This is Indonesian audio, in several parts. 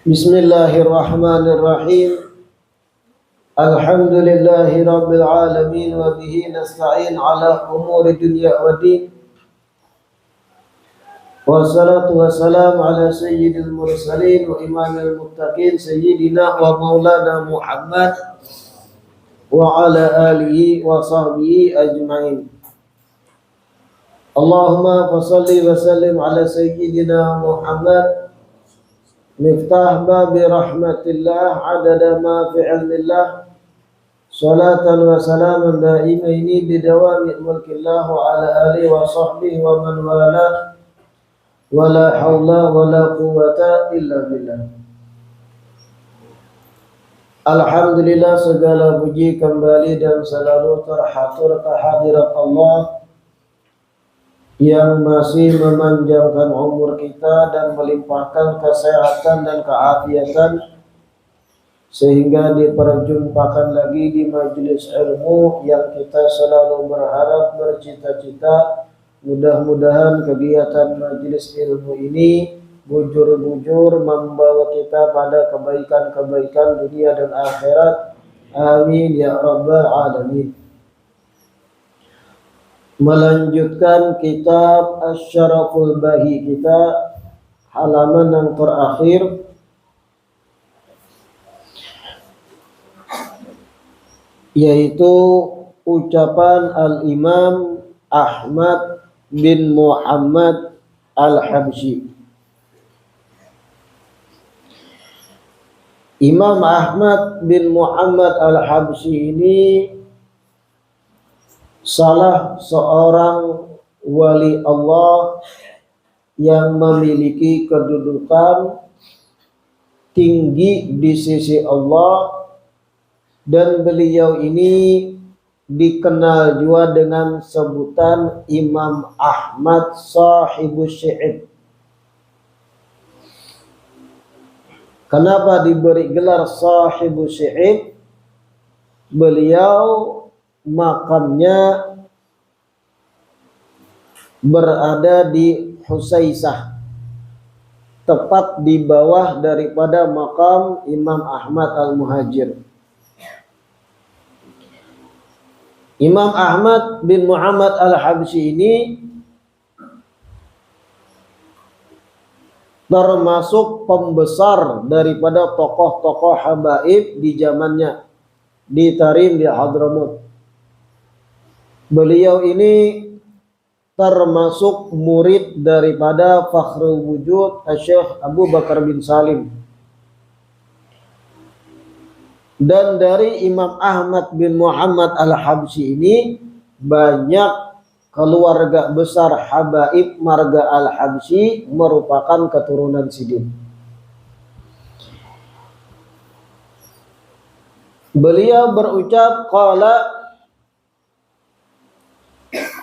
Bismillahirrahmanirrahim. Alhamdulillahi rabbil alamin wa bihi nasta'in ala umuri dunya wa din. Wassalatu wassalamu ala sayyidil mursalin wa imamil muttaqin sayyidina wa maulana Muhammad wa ala alihi wa sahbihi ajma'in. Allahumma fassalli wa sallim ala sayyidina Muhammad miftah babi rahmatillah adada ma fi ilmillah salatan wa salaman daimaini bidawami mulkillah wa ala alihi wa sahbihi wa man wala wa la hawla wa la quwwata illa billah. Alhamdulillah, segala puji kembali dan selalu terhatur kehadirat Allah yang masih memanjangkan umur kita dan melimpahkan kesehatan dan keafiatan sehingga diperjumpakan lagi di majelis ilmu yang kita selalu berharap bercita-cita mudah-mudahan kegiatan majelis ilmu ini bujur-bujur membawa kita pada kebaikan-kebaikan dunia dan akhirat. Amin ya rabbal alamin. Melanjutkan kitab Asy-Syaraful Bahi kita, halaman yang terakhir, yaitu ucapan Al-Imam Ahmad bin Muhammad Al-Habsyi. Imam Ahmad bin Muhammad Al-Habsyi ini salah seorang wali Allah yang memiliki kedudukan tinggi di sisi Allah, dan beliau ini dikenal juga dengan sebutan Imam Ahmad Sahibus Syi'ib. Kenapa diberi gelar Sahibus Syi'ib? Beliau makamnya berada di Husaisah, tepat di bawah daripada makam Imam Ahmad Al-Muhajir. Imam Ahmad bin Muhammad Al-Habsyi ini termasuk pembesar daripada tokoh-tokoh habaib di zamannya di Tarim di Hadramut. Beliau ini termasuk murid daripada Fakhrul Wujud Syekh Abu Bakar bin Salim. Dan dari Imam Ahmad bin Muhammad Al-Habsyi ini banyak keluarga besar habaib marga Al-Habsyi merupakan keturunan Sidin. Beliau berucap, qala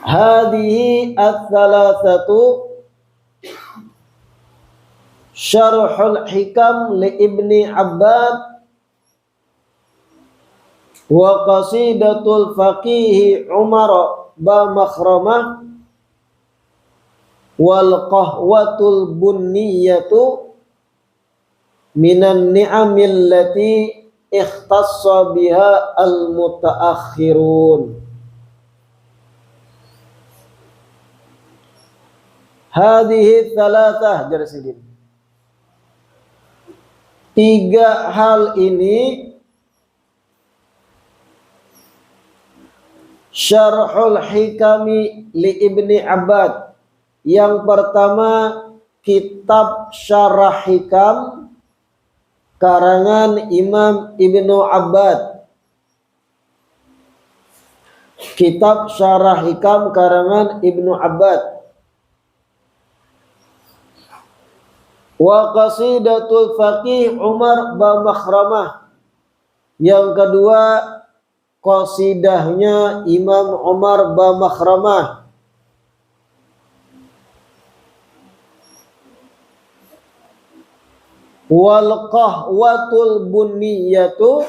hadhihi ats-tsalatsatu syarhul hikam li Ibni Abbad wa qasidatul faqih Umar ba Makhramah wal qahwatul bunniyatu minan ni'amil lati ikhtassa biha al mutaakhirun. Hadhihi thalathah jarsidin. Tiga hal ini Syarhul Hikami li Ibni Abbad. Yang pertama, kitab Syarah Hikam karangan Imam Ibnu Abbad. Kitab Syarah Hikam karangan Ibnu Abbad. Wa qasidatul faqih Umar ba Makhramah. Yang kedua, qasidahnya Imam Umar ba Makhramah. Wal qahwatul bunniyatu,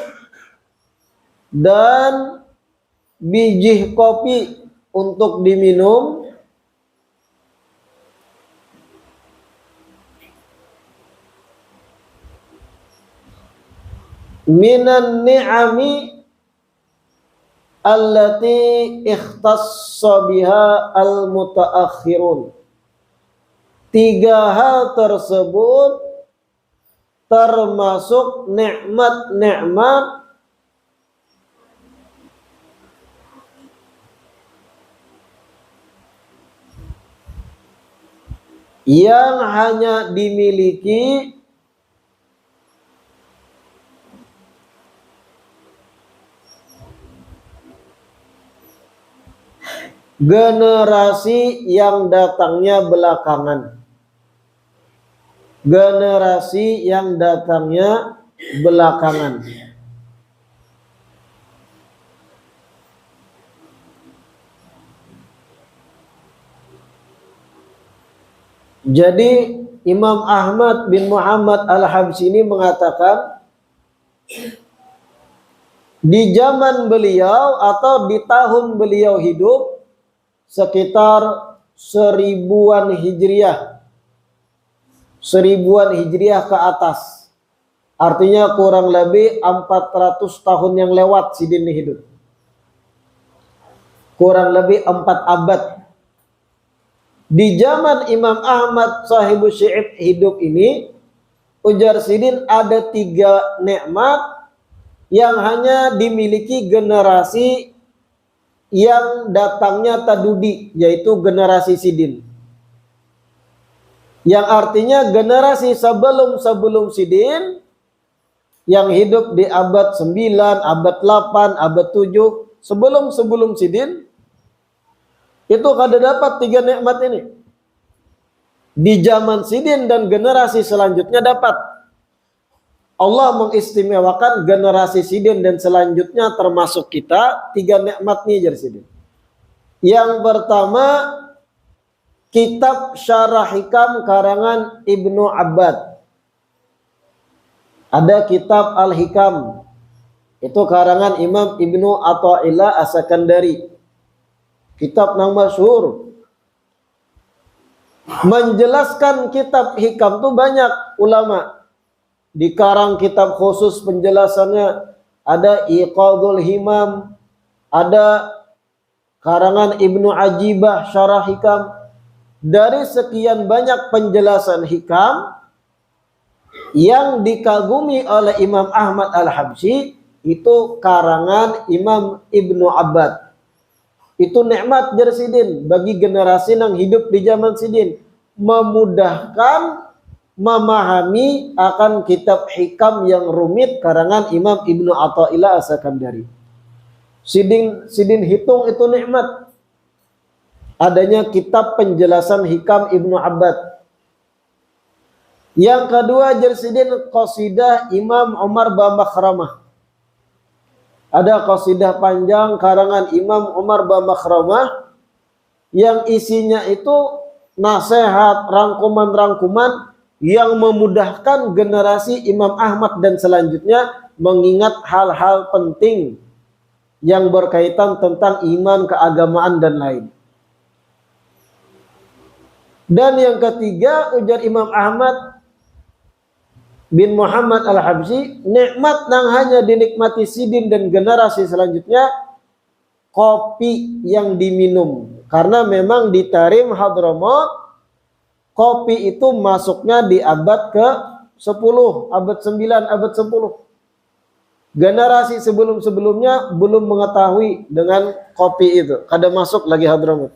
dan biji kopi untuk diminum. minan ni'ami allati ikhtassa biha al-mutaakhirun. 3 hal tersebut termasuk nikmat-nikmat yang hanya dimiliki generasi yang datangnya belakangan. Generasi yang datangnya belakangan. Jadi Imam Ahmad bin Muhammad Al-Habsyi ini mengatakan di zaman beliau atau di tahun beliau hidup sekitar 1000-an Hijriah. 1000-an Hijriah ke atas. Artinya kurang lebih 400 tahun yang lewat Sidin hidup. Kurang lebih 4 abad. Di zaman Imam Ahmad Sahibu Syi'ib hidup ini, ujar Sidin ada 3 nikmat yang hanya dimiliki generasi yang datangnya tadudi, yaitu generasi Sidin. Yang artinya generasi sebelum Sidin yang hidup di abad 9, abad 8, abad 7, sebelum Sidin itu kada dapat 3 nikmat ini. Di zaman Sidin dan generasi selanjutnya dapat. Allah mengistimewakan generasi Sidin dan selanjutnya termasuk kita 3 nikmat nih jar Sidin. Yang pertama, kitab Syarah Hikam karangan Ibnu Abbad. Ada kitab Al-Hikam. Itu karangan Imam Ibnu Athaillah As-Sakandari. Kitab yang masyhur. Menjelaskan kitab hikam itu banyak ulama. Dikarang kitab khusus penjelasannya, ada Iqadul Himam, ada karangan Ibnu Ajibah Syarah Hikam. Dari sekian banyak penjelasan hikam yang dikagumi oleh Imam Ahmad Al-Habsyi, itu karangan Imam Ibnu Abbad. Itu nikmat jar Sidin bagi generasi yang hidup di zaman Sidin, memudahkan memahami akan kitab hikam yang rumit karangan Imam Ibnu Athaillah As-Sakandari. Sidin hitung itu nikmat adanya kitab penjelasan hikam Ibnu Abbad. Yang kedua jar Sidin qasidah Imam Umar Bamakhramah. Ada qasidah panjang karangan Imam Umar Bamakhramah yang isinya itu nasihat, rangkuman-rangkuman yang memudahkan generasi Imam Ahmad dan selanjutnya mengingat hal-hal penting yang berkaitan tentang iman, keagamaan dan lain. Dan yang ketiga, ujar Imam Ahmad bin Muhammad Al-Habsyi, nikmat yang hanya dinikmati Sidin dan generasi selanjutnya, kopi yang diminum. Karena memang di Tarim Hadramaut, kopi itu masuknya di abad ke-10, abad 9, abad 10. Generasi sebelum-sebelumnya belum mengetahui dengan kopi itu. Kada masuk lagi Hadramaut.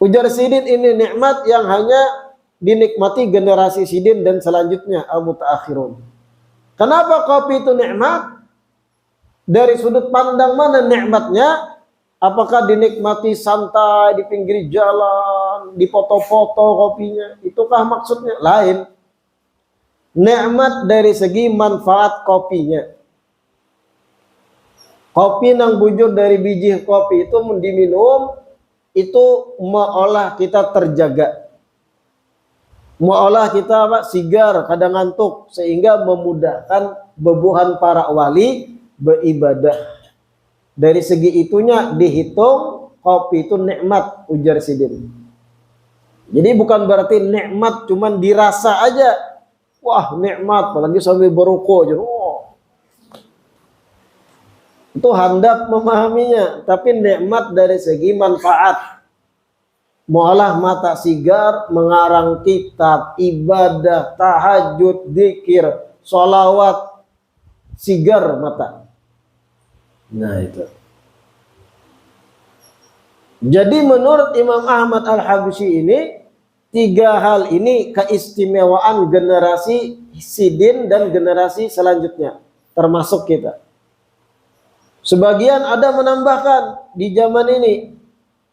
Ujar Sidin, ini nikmat yang hanya dinikmati generasi Sidin dan selanjutnya al-mutaakhirun. Kenapa kopi itu nikmat? Dari sudut pandang mana nikmatnya? Apakah dinikmati santai di pinggir jalan, dipoto-foto kopinya? Itukah maksudnya? Lain. Nikmat dari segi manfaat kopinya. Kopi yang bujur dari biji kopi itu diminum, itu meolah kita terjaga. Mu'olah kita sigar, kadang ngantuk, sehingga memudahkan bebuhan para wali beribadah. Dari segi itunya dihitung kopi itu nikmat, ujar Sidin. Jadi bukan berarti nikmat cuman dirasa aja. wah nikmat, apalagi sambil berruku aja. Oh. Itu handap memahaminya, tapi nikmat dari segi manfaat. Mualah mata sigar, mengarang kitab, ibadah, tahajud, zikir, sholawat, sigar mata. Nah itu. Jadi menurut Imam Ahmad Al-Habsyi ini, tiga hal ini keistimewaan generasi Sidin dan generasi selanjutnya, termasuk kita. Sebagian ada menambahkan di zaman ini,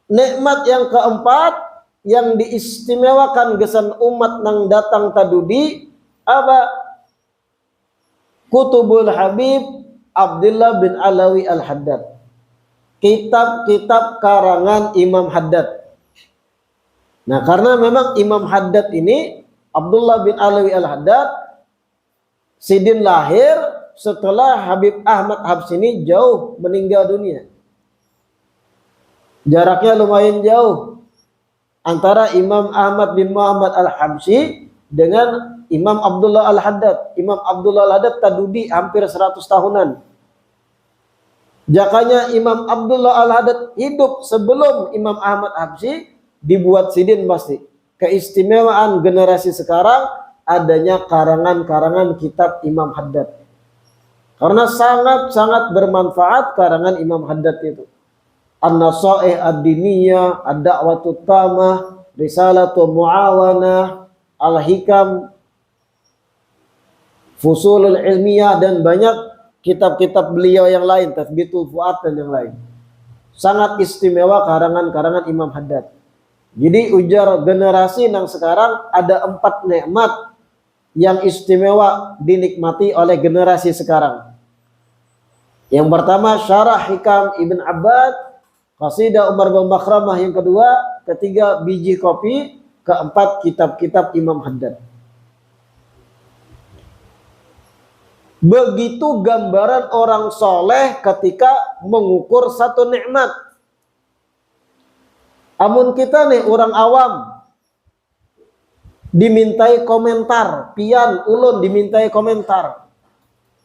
nikmat yang keempat yang diistimewakan gesan umat nang datang tadudi apa? Kutubul Habib Abdullah bin Alawi Al-Haddad. Kitab-kitab karangan Imam Haddad. Nah, karena memang Imam Haddad ini Abdullah bin Alawi Al-Haddad Sidin lahir setelah Habib Ahmad Habsyi ini jauh meninggal dunia. Jaraknya lumayan jauh antara Imam Ahmad bin Muhammad Al-Habsyi dengan Imam Abdullah Al-Haddad. Imam Abdullah Al-Haddad tadudi hampir 100 tahunan. Jakanya Imam Abdullah Al-Haddad hidup sebelum Imam Ahmad Habsyi, dibuat Sidin pasti. Keistimewaan generasi sekarang adanya karangan-karangan kitab Imam Haddad. Karena sangat-sangat bermanfaat karangan Imam Haddad itu. An-Nasaih Ad-Diniyah, Ad-Da'watut Tamah, Risalatul Muawanah, Al-Hikam, Fusulul Ilmiyah, dan banyak kitab-kitab beliau yang lain, Tathbitul Fuad dan yang lain. Sangat istimewa karangan-karangan Imam Haddad. Jadi ujar generasi yang sekarang ada 4 nikmat yang istimewa dinikmati oleh generasi sekarang. Yang pertama Syarah Hikam Ibn Abbad, Qasidah Umar bin Makhramah yang kedua, ketiga Biji Kopi, keempat kitab-kitab Imam Haddad. Begitu gambaran orang soleh ketika mengukur satu nikmat. Amun kita nih orang awam dimintai komentar, pian ulun dimintai komentar.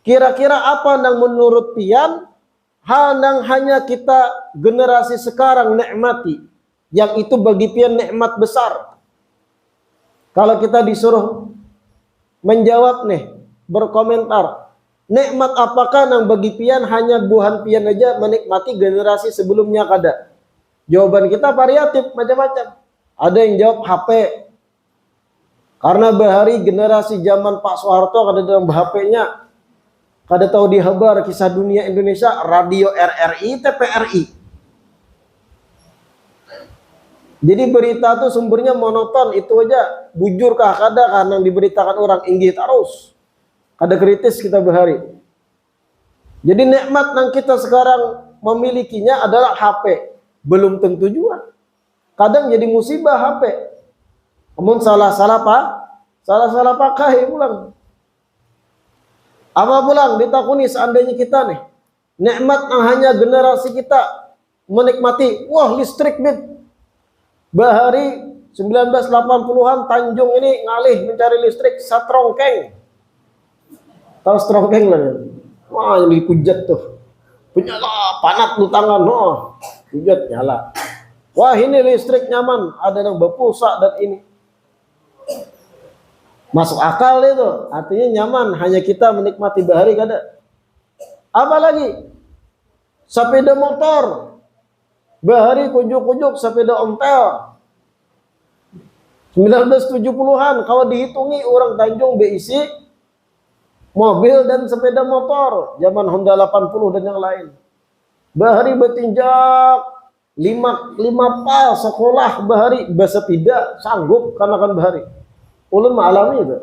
Kira-kira apa yang menurut pian hal yang hanya kita generasi sekarang nikmati, yang itu bagi pian nikmat besar. Kalau kita disuruh menjawab nih, berkomentar, nikmat apakah yang bagi pian hanya buhan pian aja menikmati generasi sebelumnya kada? Jawaban kita variatif macam-macam. Ada yang jawab HP. Karena bahari generasi zaman Pak Soeharto kada dalam HP-nya. Kada tahu di habar kisah dunia Indonesia, radio RRI, TPRI. Jadi berita itu sumbernya monoton, itu aja. Bujurkah kada karena diberitakan orang inggih terus. Kada kritis kita bahari. Jadi nikmat yang kita sekarang memilikinya adalah HP. Belum tentu juga. Kadang jadi musibah HP. Namun salah-salah pakai pulang. Apa pulang ditakuni seandainya kita nih nikmat yang hanya generasi kita menikmati, wah listrik bit. Bahari 1980-an Tanjung ini ngalih mencari listrik satrongkeng. Tahu strongkeng lah ya? Wah yang dikujat tuh. Penyala panat lu tangan, oh. Hujat nyala. Wah ini listrik nyaman, ada yang berpulsa dan ini. Masuk akal itu, artinya nyaman, hanya kita menikmati bahari kada. Apalagi sepeda motor, bahari kujuk-kujuk sepeda ontel. 1970-an kalau dihitungi orang Tanjung berisi mobil dan sepeda motor, zaman Honda 80 dan yang lain. Bahari bertinjak 5 pal sekolah bahari bahasa tidak sanggup karena kan bahari. Ulun mengalami itu.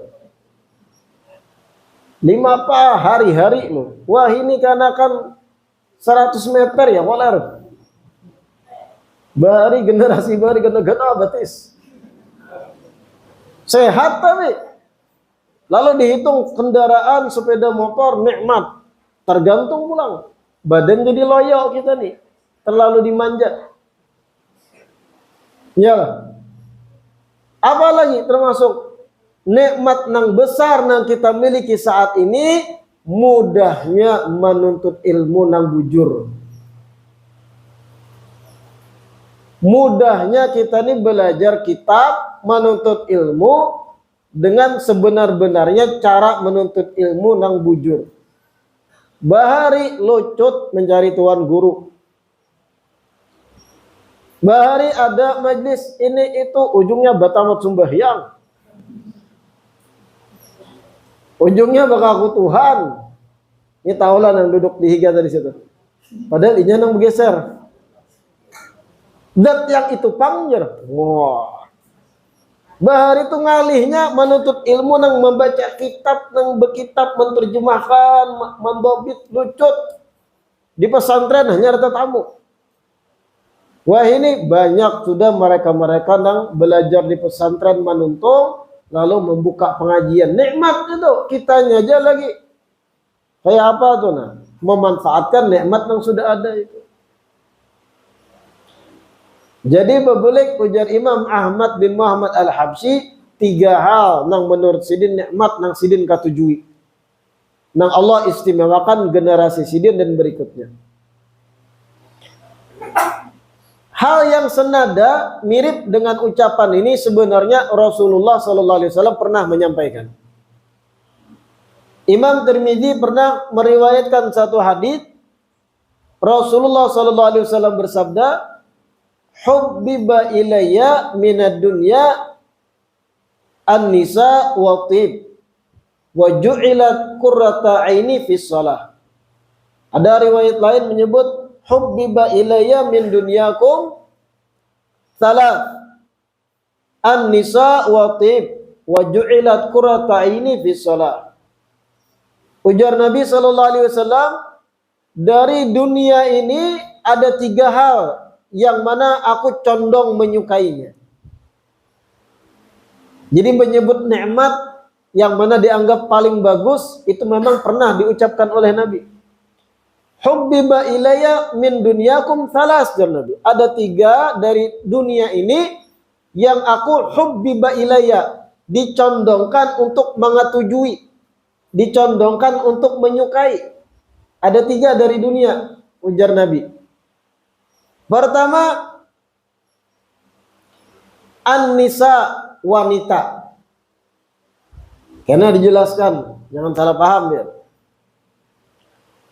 5 pal hari-hari loh. Wah ini karena kan 100 meter ya walar. Bahari generasi bahari gana-gana batis. Sehat tapi. Lalu dihitung kendaraan sepeda motor nikmat. Tergantung pulang. Badan jadi loyo kita nih. Terlalu dimanja. Ya. Apalagi termasuk nikmat nang besar nang kita miliki saat ini, mudahnya menuntut ilmu nang bujur. Mudahnya kita ini belajar kitab, menuntut ilmu dengan sebenar-benarnya cara menuntut ilmu nang bujur. Bahari lucut mencari tuan guru. Bahari ada majlis ini itu ujungnya batamat sembahyang. Ujungnya bakaku Tuhan. Ini tahulah yang duduk di higa tadi situ. Padahal inya nang bergeser. Dat yang itu pangjer. Wah. Bahari itu ngalihnya menuntut ilmu nang membaca kitab, nang berkitab, menerjemahkan, membobit, lucut. Di pesantren hanya ada tamu. Wah ini banyak sudah mereka-mereka yang belajar di pesantren menuntung lalu membuka pengajian. Nikmat itu kitanya aja lagi. Kayak apa tuh nah? Memanfaatkan nikmat yang sudah ada itu. Jadi bebulik ujar Imam Ahmad bin Muhammad Al-Habsyi 3 hal nang menurut sidin nikmat nang sidin katujui. Nang Allah istimewakan generasi sidin dan berikutnya. Hal yang senada mirip dengan ucapan ini sebenarnya Rasulullah SAW pernah menyampaikan. Imam Tirmidzi pernah meriwayatkan satu hadis Rasulullah SAW bersabda, "Hubbiba ilayya minad dunya an-nisa wa tib wa ju'ilat qurrata aini fis shalah." Ada riwayat lain menyebut hubbiba ilayya min dunyakum salat an-nisa wa tib wa ju'ilat qurrata aini fi shalah. Ujar Nabi sallallahu alaihi wasallam, dari dunia ini ada 3 hal yang mana aku condong menyukainya. Jadi menyebut nikmat yang mana dianggap paling bagus itu memang pernah diucapkan oleh Nabi. Hubbiba ilayya min dunyakum thalas, Nabi. Ada 3 dari dunia ini yang aku hubbiba ilayya, dicondongkan untuk mengatujui, dicondongkan untuk menyukai. Ada 3 dari dunia, ujar Nabi. Pertama, an-nisa, wanita. Karena dijelaskan, jangan salah paham ya.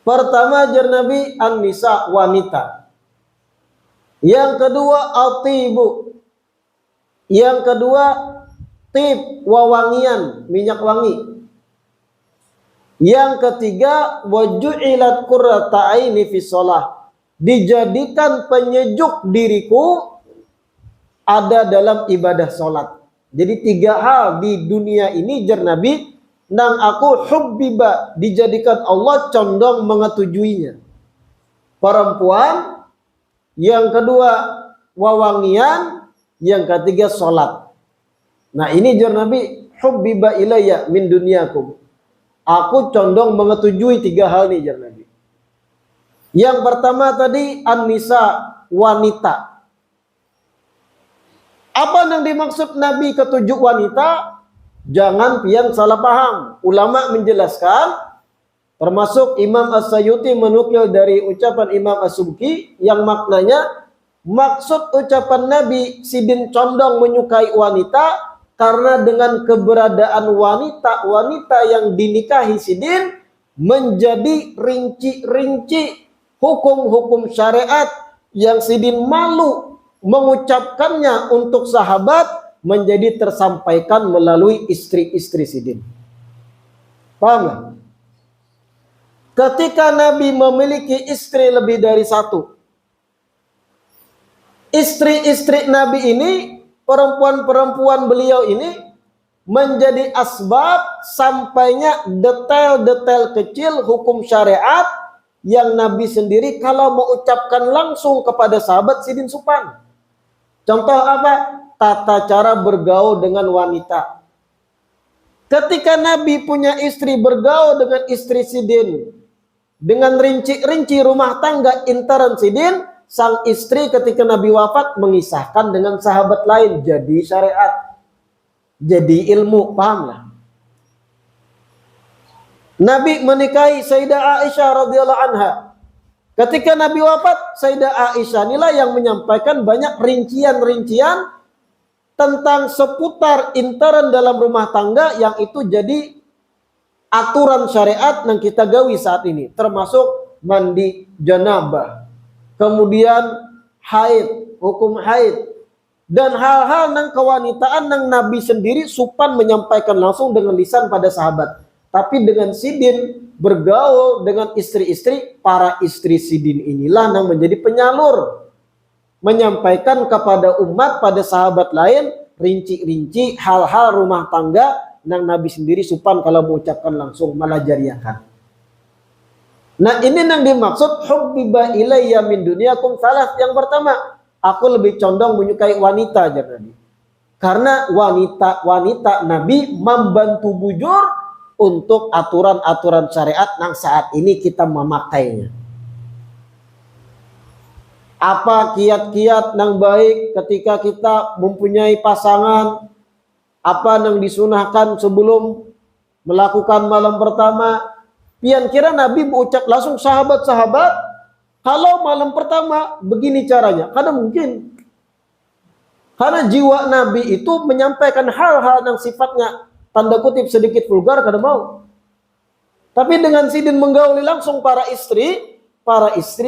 Pertama ajar Nabi an-nisa, wanita. Yang kedua al-tibu. Yang kedua tib, wawangian, minyak wangi. Yang ketiga waju'ilat qurrata aini fi shalah. Dijadikan penyejuk diriku ada dalam ibadah salat. Jadi 3 hal di dunia ini jar Nabi nang aku hubbiba, dijadikan Allah condong mengetujuinya. Perempuan, yang kedua wawangian, yang ketiga sholat. Nah ini jar Nabi hubbiba ilayya min dunyakum. Aku condong mengetujui 3 hal ini jar Nabi. Yang pertama tadi an-nisa, wanita. Apa yang dimaksud Nabi ketujuh wanita? Jangan pian salah paham. Ulama menjelaskan, termasuk Imam As-Sayuti menukil dari ucapan Imam As-Subki yang maknanya maksud ucapan Nabi sidin condong menyukai wanita karena dengan keberadaan wanita yang dinikahi sidin menjadi rinci-rinci hukum-hukum syariat yang sidin malu mengucapkannya untuk sahabat menjadi tersampaikan melalui istri-istri sidin. Paham gak? Ketika Nabi memiliki istri lebih dari 1, istri-istri Nabi ini, perempuan-perempuan beliau ini menjadi asbab sampainya detail-detail kecil hukum syariat yang Nabi sendiri kalau mau ucapkan langsung kepada sahabat sidin supan. Contoh apa? Tata cara bergaul dengan wanita. Ketika Nabi punya istri bergaul dengan istri sidin, dengan rinci-rinci rumah tangga intern sidin, sang istri ketika Nabi wafat mengisahkan dengan sahabat lain, jadi syariat. jadi ilmu, pahamlah. Nabi menikahi Sayyidah Aisyah radhiyallahu anha. Ketika Nabi wafat, Sayyidah Aisyah inilah yang menyampaikan banyak rincian-rincian tentang seputar intern dalam rumah tangga yang itu jadi aturan syariat yang kita gawi saat ini, termasuk mandi janabah, kemudian haid, hukum haid, dan hal-hal nang kewanitaan nang Nabi sendiri supan menyampaikan langsung dengan lisan pada sahabat. Tapi dengan sidin bergaul dengan istri-istri, para istri sidin inilah yang menjadi penyalur, menyampaikan kepada umat, pada sahabat lain, rinci-rinci hal-hal rumah tangga yang Nabi sendiri supan kalau mengucapkan langsung, malah jariakan. Nah ini yang dimaksud hubbiba ilayya min dunyakum salas. Yang pertama, aku lebih condong menyukai wanita aja Nabi. Karena wanita Nabi membantu bujur untuk aturan-aturan syariat yang saat ini kita memakainya. Apa kiat-kiat yang baik ketika kita mempunyai pasangan, apa yang disunahkan sebelum melakukan malam pertama. Pian kira Nabi berucap langsung sahabat-sahabat, kalau malam pertama begini caranya. Karena mungkin. Karena jiwa Nabi itu menyampaikan hal-hal yang sifatnya tanda kutip sedikit vulgar, kada mau. Tapi dengan sidin menggauli langsung para istri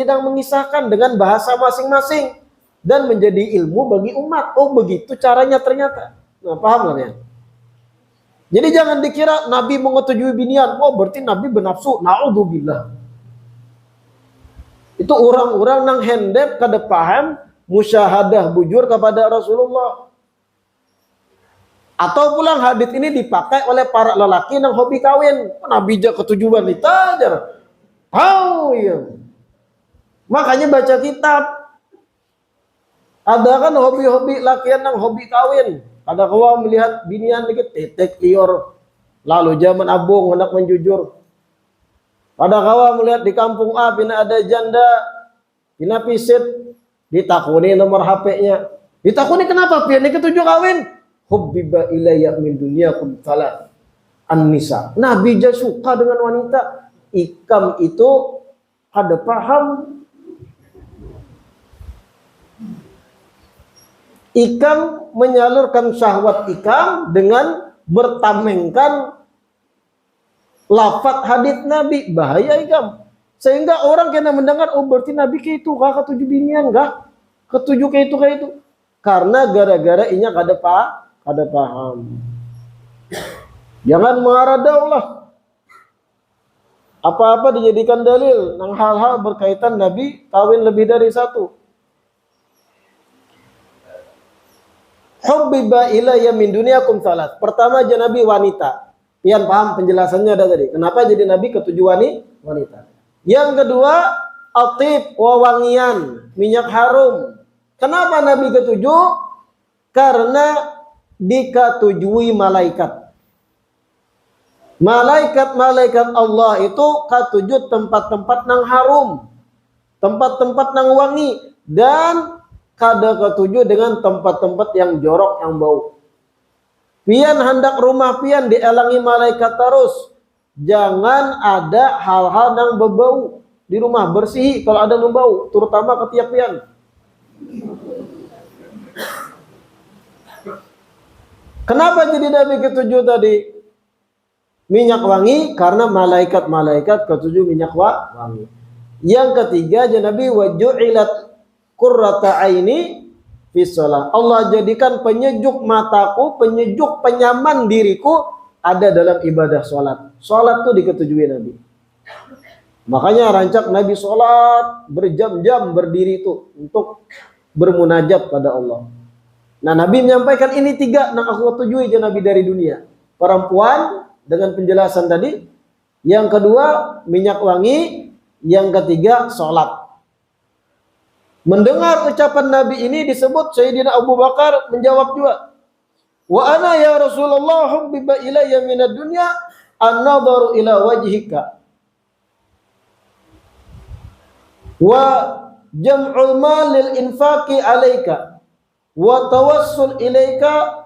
yang mengisahkan dengan bahasa masing-masing dan menjadi ilmu bagi umat. Oh begitu caranya ternyata. Nah, paham kan ya? Jadi jangan dikira Nabi mengetujui binian, oh berarti Nabi bernafsu. Na'udzubillah. Itu orang-orang nang hendep kada paham musyahadah bujur kepada Rasulullah. Atau pulang hadits ini dipakai oleh para lelaki yang hobi kawin. Nabi aja ketujuh wanita aja. Oh iya. Makanya baca kitab. Ada kan hobi-hobi lakian yang hobi kawin. Ada kawa melihat binian dikit, tetek lior. Lalu zaman abung hendak menjujur. Ada kawa melihat di kampung A, pina ada janda, pina pisit, ditakuni nomor HP-nya. Ditakuni kenapa? Pina ketujuh kawin. Hubbiba ilayya min dunyakum salat an-nisa. Nabi aja suka dengan wanita. Ikam itu ada paham. Ikam menyalurkan syahwat ikam dengan bertamengkan lafaz hadits Nabi. Bahaya ikam. Sehingga orang kena mendengar, oh berarti Nabi kayak itu kah ketujuh binian kah? Ketujuh kayak itu. Karena gara-gara inya kada paham. Jangan mengaradaulah. Apa-apa dijadikan dalil nang hal-hal berkaitan Nabi kawin lebih dari satu. Hubbiba ilayya min dunyakum salat. Pertama aja Nabi wanita. Pian paham penjelasannya ada tadi. Kenapa jadi Nabi ketujuh wanita? Yang kedua, atib wawangian, minyak harum. Kenapa Nabi ketujuh? Karena dikatujui malaikat. Malaikat Allah itu katujuh tempat-tempat nang harum, tempat-tempat nang wangi, dan kada ketujuh dengan tempat-tempat yang jorok, yang bau. Pian hendak rumah pian dielangi malaikat terus. Jangan ada hal-hal yang berbau di rumah, bersihi kalau ada yang bau, terutama ketiak pian. Kenapa jadi Nabi ketujuh tadi minyak wangi? Karena malaikat ketujuh minyak wangi. Yang ketiga aja Nabi waju'ilat qurrata aini fi shalah. Allah jadikan penyejuk mataku, penyejuk penyaman diriku ada dalam ibadah sholat. Sholat tuh diketujuhi Nabi. Makanya rancak Nabi sholat berjam-jam berdiri itu untuk bermunajat pada Allah. Nah Nabi menyampaikan ini tiga yang aku tujuhi aja Nabi dari dunia. Perempuan dengan penjelasan tadi. Yang kedua minyak wangi. Yang ketiga sholat. Mendengar ucapan Nabi ini disebut Sayyidina Abu Bakar menjawab juga. Wa ana ya Rasulullah hubbiba ilayya minad dunya an-nadharu ila wajhika. Wa jam'ul mal lil infaqi alaika. Wa tawassul ilaika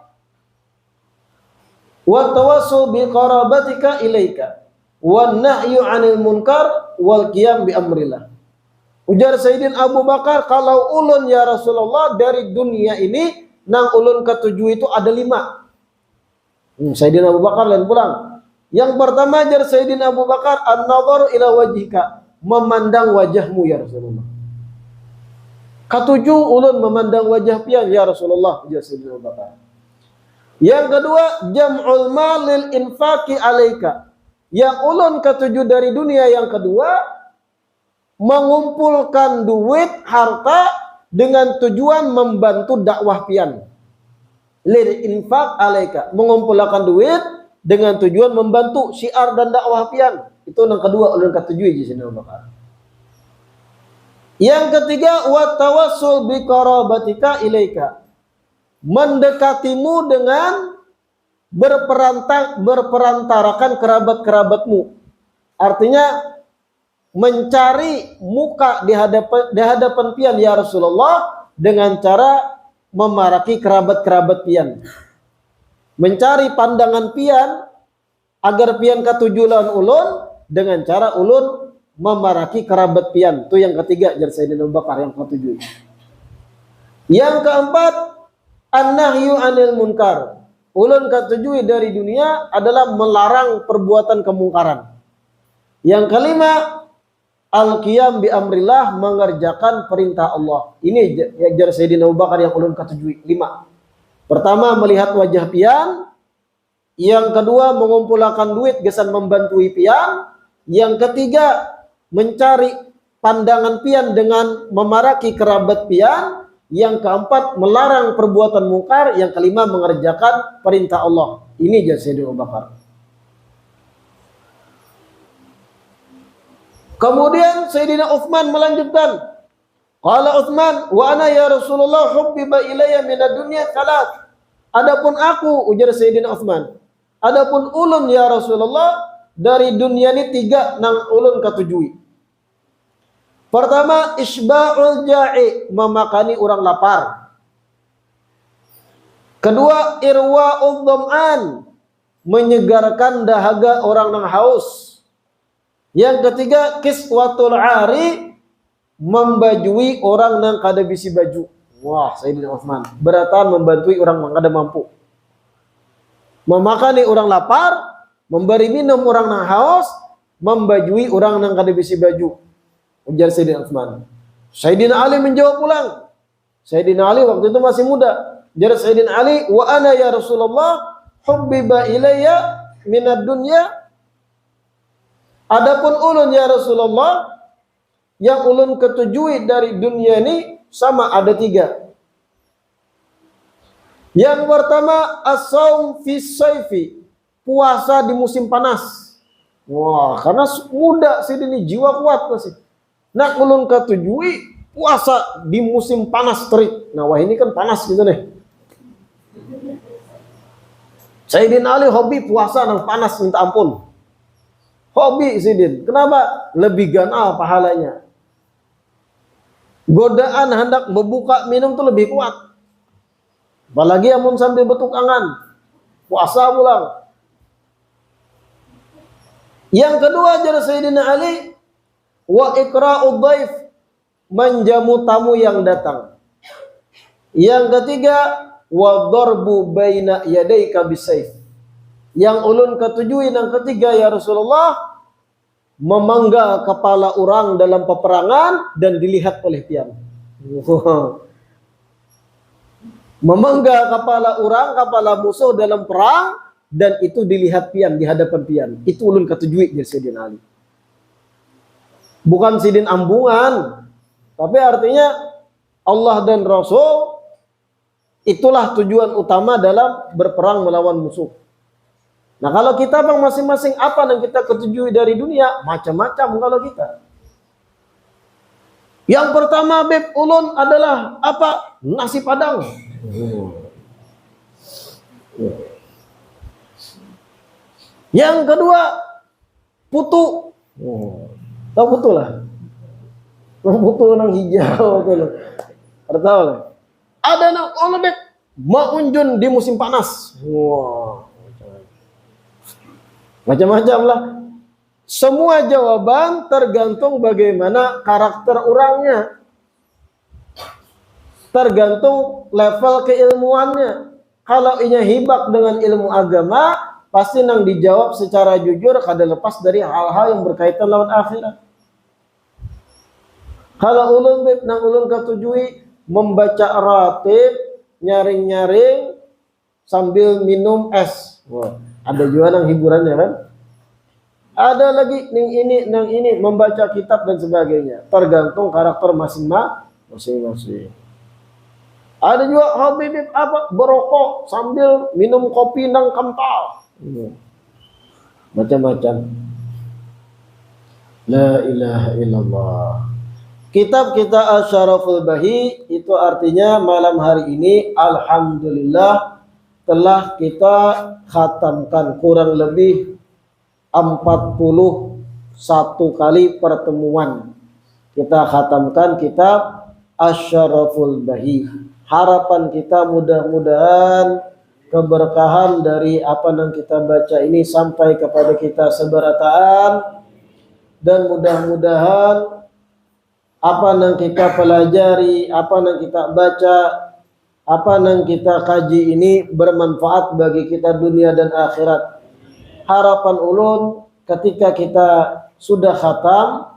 wa tawassul bi qarabatika ilaika wan nahyu 'anil munkar wal qiyam bi amrillah. Ujar Sayyidina Abu Bakar, kalau ulun ya Rasulullah dari dunia ini nang ulun ketujuh itu ada 5. Sayyidina Abu Bakar lain pulang. Yang pertama jar Sayyidina Abu Bakar an-nadharu ila wajhika, memandang wajahmu ya Rasulullah. Ketujuh ulun memandang wajah pian ya Rasulullah, ujar Sayyidina Abu Bakar. Yang kedua jam'ul malil infaqi alaika. Yang ulun ketujuh dari dunia yang kedua mengumpulkan duit harta dengan tujuan membantu dakwah pian. Lil infaq alaika, mengumpulkan duit dengan tujuan membantu syiar dan dakwah pian. Itu yang kedua ulun ketujuh di sini Abu Bakar. Yang ketiga wa tawassul bi qarabatika ilaika, mendekatimu dengan berperantarakan kerabat-kerabatmu. Artinya mencari muka di hadapan pian ya Rasulullah dengan cara memaraki kerabat-kerabat pian. Mencari pandangan pian agar pian katujulan ulun dengan cara ulun memaraki kerabat pian. Itu yang ketiga jar Sayyidina Abu Bakar yang ketujuh. Yang keempat an-nahyu 'anil munkar. Ulun ketujuh dari dunia adalah melarang perbuatan kemungkaran. Yang kelima al-qiyam bi amrillah, mengerjakan perintah Allah. Ini jar Sayyidina Abu Bakar yang ulun ketujuh 5. Pertama melihat wajah pian, yang kedua mengumpulkan duit gesan membantu pian, yang ketiga mencari pandangan pian dengan memaraki kerabat pian, yang keempat melarang perbuatan mungkar, yang kelima mengerjakan perintah Allah. Ini jar Sayyidina Abu Bakar. Kemudian Sayyidina Utsman melanjutkan, qala Utsman wa ana ya Rasulullah hubbiba ilayya minad dunya salat. Adapun aku, ujar Sayyidina Utsman, adapun ulun ya Rasulullah dari dunia ini 3 nang ulun ketujuh. Pertama isba'ul ja'i, memakani orang lapar. Kedua irwa'ud dham'an, menyegarkan dahaga orang nang haus. Yang ketiga kiswatul 'ari, membajui orang nang kada bisi baju. Wah, Sayyidina Utsman beratan membantui orang yang kada mampu. Memakani orang lapar, memberi minum orang nang haus, membajui orang nang kada bisi baju. Ujar Sayyidina Utsman. Sayyidina Ali menjawab pulang. Sayyidina Ali waktu itu masih muda. Ujar Sayyidina Ali, wa ana ya Rasulullah hubbiba ilayya minad dunya. Adapun ulun ya Rasulullah, yang ulun ketujuh dari dunia ini sama ada 3. Yang pertama as-shaum fi sayfi, puasa di musim panas. Wah, karena muda sih ini, jiwa kuat masih. Nah, ulun ketujuh puasa di musim panas terik. Nah, wah ini kan panas gitu nih. Sayyidina Ali hobi puasa nang panas minta ampun. Hobi Sayyidin. Kenapa? Lebih gana pahalanya. Godaan hendak membuka minum tuh lebih kuat. Apalagi amun sambil betuk angan. Puasa pulang. Yang kedua jar Sayyidina Ali, wa ikra'ud dhaif, menjamu tamu yang datang. Yang ketiga wa darbu baina yadayka bisayf. Yang ulun ketujuh yang ketiga ya Rasulullah, memangga kepala orang dalam peperangan dan dilihat oleh pian. Memangga kepala orang, kepala musuh dalam perang, dan itu dilihat pian di hadapan pian. Itu ulun ketujuh ya Sayyidina Ali. Bukan sidin ambungan, tapi artinya Allah dan Rasul itulah tujuan utama dalam berperang melawan musuh. Nah, kalau kita bang masing-masing apa yang kita ketujuh dari dunia, macam-macam kalau kita. Yang pertama beb ulun adalah apa? Nasi Padang. Yang kedua putu. Tahu putu lah. Putu nang hijau tuh. Tahu lah. Ada nang beb maunjun di musim panas. Wah. Macam-macam lah. Semua jawaban tergantung bagaimana karakter orangnya, tergantung level keilmuannya. Kalau inya hibak dengan ilmu agama, pasti nang dijawab secara jujur kada lepas dari hal-hal yang berkaitan lawan akhirat. Kalau ulun nang ulun ketujui membaca ratib, nyaring-nyaring sambil minum es. Wah, ada juga nang hiburannya kan? Ada lagi nang ini membaca kitab dan sebagainya. Tergantung karakter masing-masing. Ada juga habib apa berokok sambil minum kopi nang kental. Macam-macam. La ilaha illallah. Kitab kita Asyaraful Bahi itu artinya malam hari ini alhamdulillah telah kita khatamkan kurang lebih 41 kali pertemuan. Kita khatamkan kitab Asyaraful Bahi. Harapan kita mudah-mudahan keberkahan dari apa yang kita baca ini sampai kepada kita seberataan, dan mudah-mudahan apa yang kita pelajari, apa yang kita baca, apa yang kita kaji ini bermanfaat bagi kita dunia dan akhirat. Harapan ulun ketika kita sudah khatam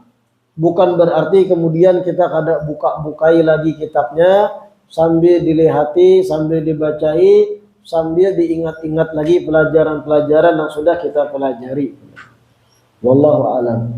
bukan berarti kemudian kita kada buka-bukai lagi kitabnya, sambil dilihati, sambil dibacai, sambil diingat-ingat lagi pelajaran-pelajaran yang sudah kita pelajari. Wallahu a'lam.